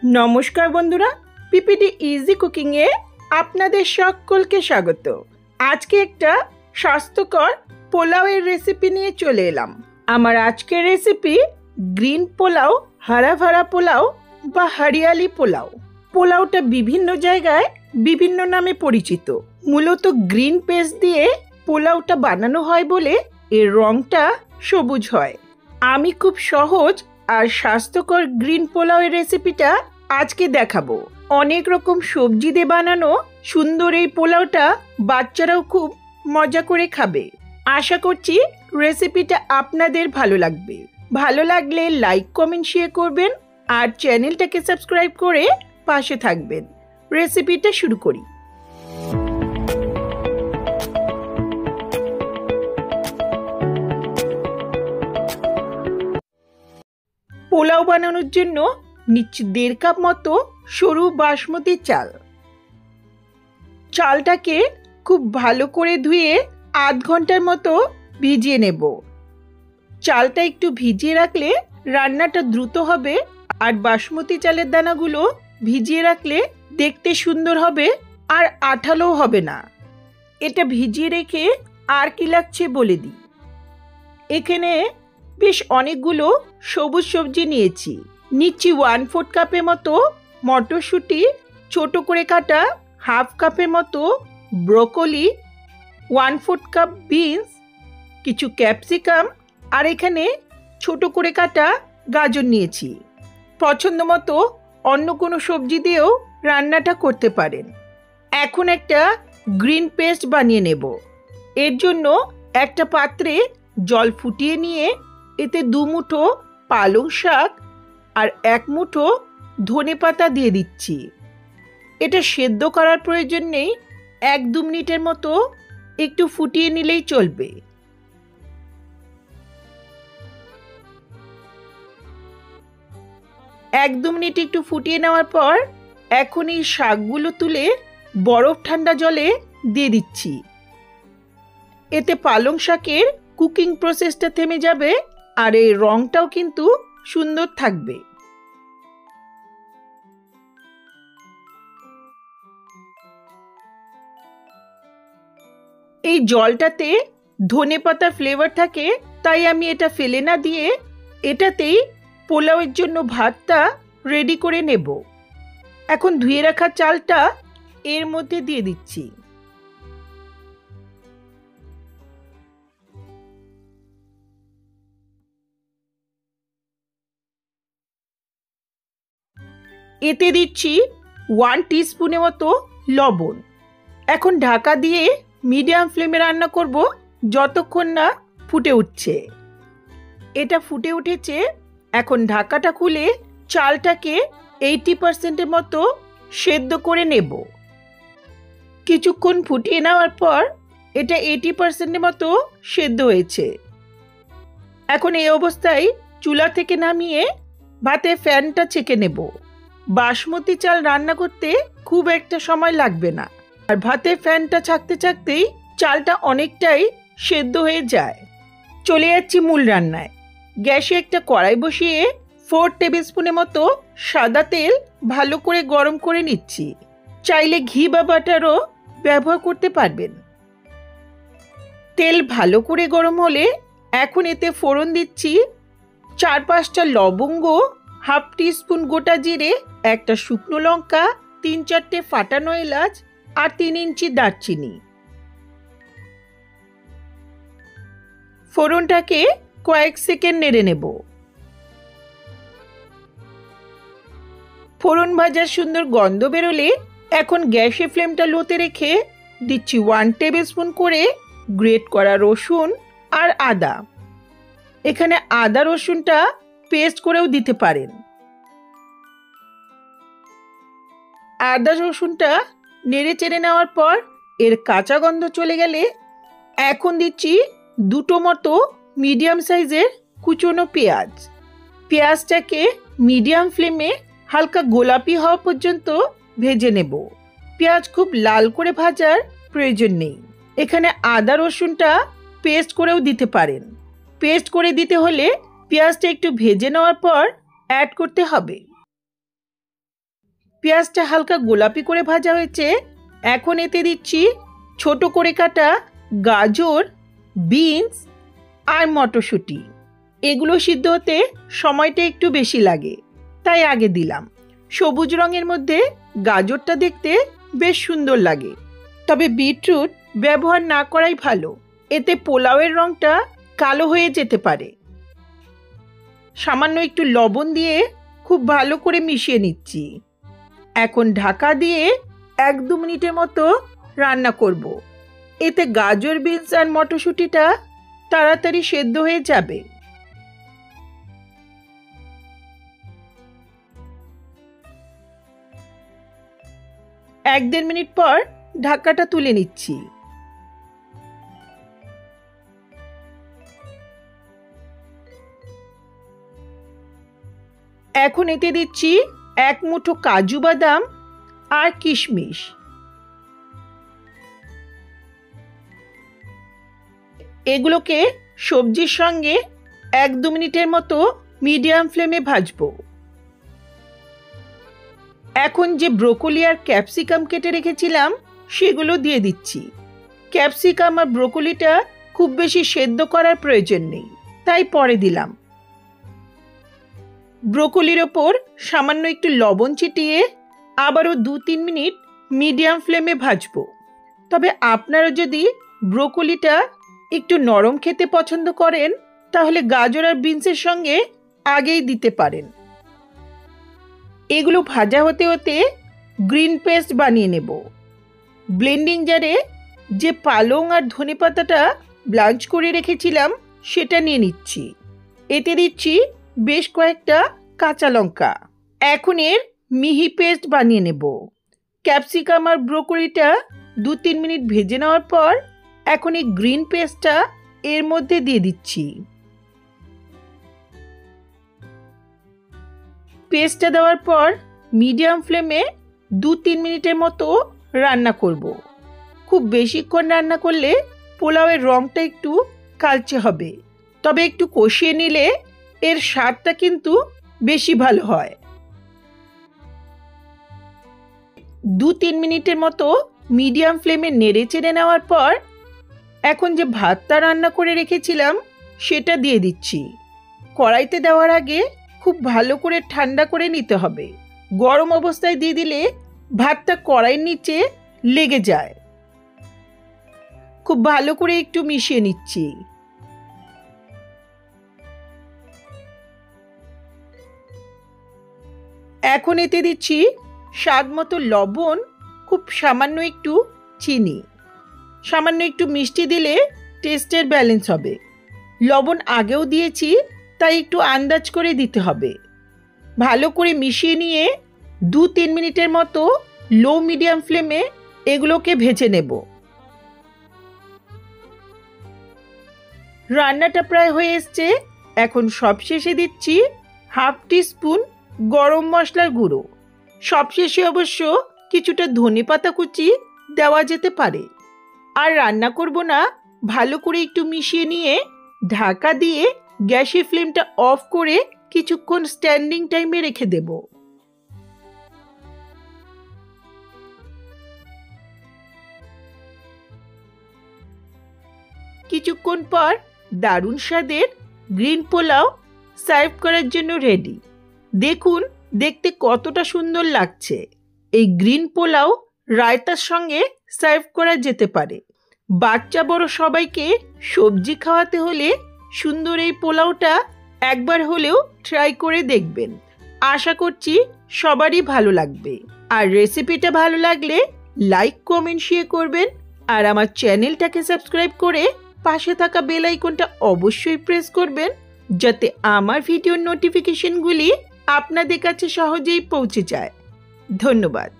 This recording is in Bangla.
নমস্কার বন্ধুরা, পিপিডি ইজি কুকিংয়ে আপনাদের সকলকে স্বাগত। আজকে একটা স্বাস্থ্যকর পোলাওয়ের রেসিপি নিয়ে চলে এলাম। আমার আজকের রেসিপি গ্রিন পোলাও, হারা ভারা পোলাও বা হরিয়ালি পোলাও। পোলাওটা বিভিন্ন জায়গায় বিভিন্ন নামে পরিচিত। মূলত গ্রিন পেস্ট দিয়ে পোলাওটা বানানো হয় বলে এর রংটা সবুজ হয়। আমি খুব সহজ আর স্বাস্থ্যকর গ্রিন পোলাওয়ের রেসিপিটা আজকে দেখাবো। অনেক রকম সবজি দিয়ে বানানো সুন্দর এই পোলাওটা বাচ্চারাও খুব মজা করে খাবে। আশা করছি রেসিপিটা আপনাদের ভালো লাগবে। ভালো লাগলে লাইক, কমেন্ট, শেয়ার করবেন আর চ্যানেলটাকে সাবস্ক্রাইব করে পাশে থাকবেন। রেসিপিটা শুরু করি। পোলাও বানানোর জন্য নিচ্ছি 1.5 কাপ মতো সরু বাসমতি চাল। চালটাকে খুব ভালো করে ধুয়ে আধ ঘন্টার মতো ভিজিয়ে নেব। চালটা একটু ভিজিয়ে রাখলে রান্নাটা দ্রুত হবে আর বাসমতি চালের দানাগুলো ভিজিয়ে রাখলে দেখতে সুন্দর হবে আর আঠালোও হবে না। এটা ভিজিয়ে রেখে আর কি লাগছে বলে দিই। এখানে বেশ অনেকগুলো সবুজ সবজি নিচ্ছি 1/4 কাপের মতো মটরশুঁটি, ছোট করে কাটা 1/2 কাপের মতো ব্রোকলি, 1/4 কাপ বিনস, কিছু ক্যাপসিকাম আর এখানে ছোট করে কাটা গাজর নিয়েছি। পছন্দ মতো অন্য কোনো সবজি দিয়েও রান্নাটা করতে পারেন। এখন একটা গ্রিন পেস্ট বানিয়ে নেব। এর জন্য একটা পাত্রে জল ফুটিয়ে নিয়ে এতে 2 মুঠো পালং শাক আর 1 মুঠো ধনেপাতা দিয়ে দিচ্ছি। এটা সেদ্ধ করার প্রয়োজন নেই, 1-2 মিনিটের মতো একটু ফুটিয়ে নিলেই চলবে। এক দু মিনিট একটু ফুটিয়ে নেওয়ার পর এখন এই শাকগুলো তুলে বরফ ঠান্ডা জলে দিয়ে দিচ্ছি। এতে পালং শাকের কুকিং প্রসেসটা থেমে যাবে আর এই রংটাও কিন্তু সুন্দর থাকবে। এই জলটাতে ধনেপাতা ফ্লেভার থাকে, তাই আমি এটা ফেলে না দিয়ে এটাতেই পোলাওয়ের জন্য ভাতটা রেডি করে নেব। এখন ধুয়ে রাখা চালটা এর মধ্যে দিয়ে দিচ্ছি। এতে দিচ্ছি 1 টিস্পুনের মতো লবণ। এখন ঢাকা দিয়ে মিডিয়াম ফ্লেমে রান্না করব যতক্ষণ না ফুটে উঠছে। এটা ফুটে উঠেছে। এখন ঢাকাটা খুলে চালটাকে 80% মতো সেদ্ধ করে নেব। কিছুক্ষণ ফুটিয়ে নেওয়ার পর এটা 80% মতো সেদ্ধ হয়েছে। এখন এই অবস্থায় চুলা থেকে নামিয়ে ভাতে ফ্যানটা ছেঁকে নেব। বাসমতি চাল রান্না করতে খুব একটা সময় লাগবে না, আর ভাতে ফ্যানটা ছাকতে ছাকতেই চালটা অনেকটাই সেদ্ধ হয়ে যায়। চলে যাচ্ছি মূল রান্নায়। গ্যাসে একটা কড়াই বসিয়ে 4 টেবিলস্পুনের মতো সাদা তেল ভালো করে গরম করে নিচ্ছি। চাইলে ঘি বা বাটারও ব্যবহার করতে পারবেন। তেল ভালো করে গরম হলে এখন এতে ফোড়ন দিচ্ছি 4-5টা লবঙ্গ, 1/2 টিস্পুন গোটা জিরে, একটা শুকনো লঙ্কা, 3-4টে ফাটানো এলাচ আর 3 ইঞ্চি দারচিনি। ফোড়নটাকে কয়েক সেকেন্ড নেড়ে নেব। ফোড়ন ভাজার সুন্দর গন্ধ বেরোলে এখন গ্যাসের ফ্লেমটা লোতে রেখে দিচ্ছি 1 টেবিলস্পুন করে গ্রেট করা রসুন আর আদা। এখানে আদা রসুনটা পেস্ট করেও দিতে পারেন। আদা রসুনটা নেড়ে চেড়ে নেওয়ার পর এর কাঁচা গন্ধ চলে গেলে এখন দিচ্ছি 2টো মতো মিডিয়াম সাইজের কুচনো পেঁয়াজ। পেঁয়াজটাকে মিডিয়াম ফ্লেমে হালকা গোলাপি হওয়া পর্যন্ত ভেজে নেব। পেঁয়াজ খুব লাল করে ভাজার প্রয়োজন নেই। এখানে আদা রসুনটা পেস্ট করেও দিতে পারেন। পেস্ট করে দিতে হলে পেঁয়াজটা একটু ভেজে নেওয়ার পর অ্যাড করতে হবে। পেঁয়াজটা হালকা গোলাপি করে ভাজা হয়েছে। এখন এতে দিচ্ছি ছোট করে কাটা গাজর, বিনস আর মটরশুঁটি। এগুলো সিদ্ধ হতে সময়টা একটু বেশি লাগে, তাই আগে দিলাম। সবুজ রঙের মধ্যে গাজরটা দেখতে বেশ সুন্দর লাগে, তবে বিটরুট ব্যবহার না করাই ভালো, এতে পোলাওয়ের রঙটা কালো হয়ে যেতে পারে। সামান্য একটু লবণ দিয়ে খুব ভালো করে মিশিয়ে নিচ্ছি। এখন ঢাকা দিয়ে 1-2 মিনিটের মতো রান্না করব। এতে গাজর, বিনস আর মটরশুঁটিটা তাড়াতাড়ি সেদ্ধ হয়ে যাবে। এক 1.5 মিনিট পর ঢাকাটা তুলে নিচ্ছি। এখন এতে দিচ্ছি 1 মুঠো কাজু বাদাম আর কিশমিশ। এগুলোকে সবজির সঙ্গে 1-2 মিনিটের মতো মিডিয়াম ফ্লেমে ভাজবো। এখন যে ব্রোকলি আর ক্যাপসিকাম কেটে রেখেছিলাম সেগুলো দিয়ে দিচ্ছি। ক্যাপসিকাম আর ব্রোকলিটা খুব বেশি সেদ্ধ করার প্রয়োজন নেই, তাই পরে দিলাম। ব্রোকলির ওপর সামান্য একটু লবণ ছিটিয়ে আবারও 2-3 মিনিট মিডিয়াম ফ্লেমে ভাজবো। তবে আপনারা যদি ব্রোকলিটা একটু নরম খেতে পছন্দ করেন তাহলে গাজর আর বিনসের সঙ্গে আগেই দিতে পারেন। এগুলো ভাজা হতে হতে গ্রিন পেস্ট বানিয়ে নেব। ব্লেন্ডিং জারে যে পালং আর ধনেপাতাটা ব্লাঞ্চ করে রেখেছিলাম সেটা নিয়ে নিচ্ছি। এতে দিচ্ছি বেশ কয়েকটা কাঁচা লঙ্কা। এখন এর মিহি পেস্ট বানিয়ে নেব। ক্যাপসিকাম আর ব্রোকলিটা 2-3 মিনিট ভেজে নেওয়ার পর এখন এই গ্রিন পেস্টটা এর মধ্যে দিয়ে দিচ্ছি। পেস্টটা দেওয়ার পর মিডিয়াম ফ্লেমে 2-3 মিনিটের মতো রান্না করব। খুব বেশিক্ষণ রান্না করলে পোলাওয়ের রঙটা একটু কালচে হবে, তবে একটু কষিয়ে নিলে এর স্বাদটা কিন্তু বেশি ভালো হয়। 2-3 মিনিটের মতো মিডিয়াম ফ্লেমে নেড়ে চেড়ে নেওয়ার পর এখন যে ভাতটা রান্না করে রেখেছিলাম সেটা দিয়ে দিচ্ছি। কড়াইতে দেওয়ার আগে খুব ভালো করে ঠান্ডা করে নিতে হবে। গরম অবস্থায় দিয়ে দিলে ভাতটা কড়াইয়ের নিচে লেগে যায়। খুব ভালো করে একটু মিশিয়ে নিচ্ছি। এখন এতে দিচ্ছি স্বাদ মতো লবণ, খুব সামান্য একটু চিনি। সামান্য একটু মিষ্টি দিলে টেস্টের ব্যালেন্স হবে। লবণ আগেও দিয়েছি, তাই একটু আন্দাজ করে দিতে হবে। ভালো করে মিশিয়ে নিয়ে 2-3 মিনিটের মতো লো মিডিয়াম ফ্লেমে এগুলোকে ভেজে নেব। রান্নাটা প্রায় হয়ে এসছে। এখন সবশেষে দিচ্ছি 1/2 টিস্পুন গরম মশলার গুঁড়ো। সবশেষে অবশ্য কিছুটা ধনেপাতা কুচি দেওয়া যেতে পারে। আর রান্না করব না, ভালো করে একটু মিশিয়ে নিয়ে ঢাকা দিয়ে গ্যাসের ফ্লেমটা অফ করে কিছুক্ষণ স্ট্যান্ডিং টাইমে রেখে দেব। কিছুক্ষণ পর দারুণ স্বাদের গ্রিন পোলাও সার্ভ করার জন্য রেডি। দেখুন দেখতে কতটা সুন্দর লাগছে। এই গ্রিন পোলাও রায়তার সঙ্গে সার্ভ করা যেতে পারে। বাচ্চা বড় সবাইকে সবজি খাওয়াতে হলে সুন্দর এই পোলাওটা একবার হলেও ট্রাই করে দেখবেন। আশা করছি সবারই ভালো লাগবে। আর রেসিপিটা ভালো লাগলে লাইক, কমেন্ট, শেয়ার করবেন। আর আমার চ্যানেলটাকে সাবস্ক্রাইব করে পাশে থাকা বেল আইকনটা অবশ্যই প্রেস করবেন, যাতে আমার ভিডিওর নোটিফিকেশনগুলি আপনাদের কাছে সহজেই পৌঁছে যায়। ধন্যবাদ।